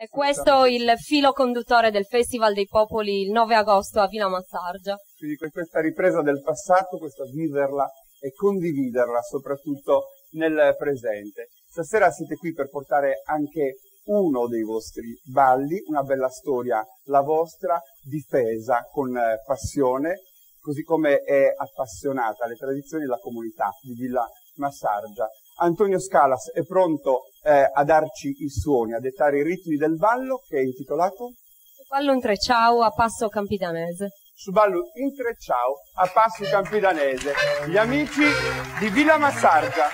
E questo il filo conduttore del Festival dei Popoli il 9 agosto a Villa Massargia. Quindi questa ripresa del passato, questo viverla e condividerla soprattutto nel presente. Stasera siete qui per portare anche uno dei vostri balli, una bella storia, la vostra, difesa con passione, così come è appassionata alle tradizioni della comunità di Villa Massargia. Antonio Scalas è pronto a darci i suoni, a dettare i ritmi del ballo, che è intitolato Ballo intrecciao a passo campidanese. Su ballo intrecciao a passo campidanese, gli amici di Villa Massargia.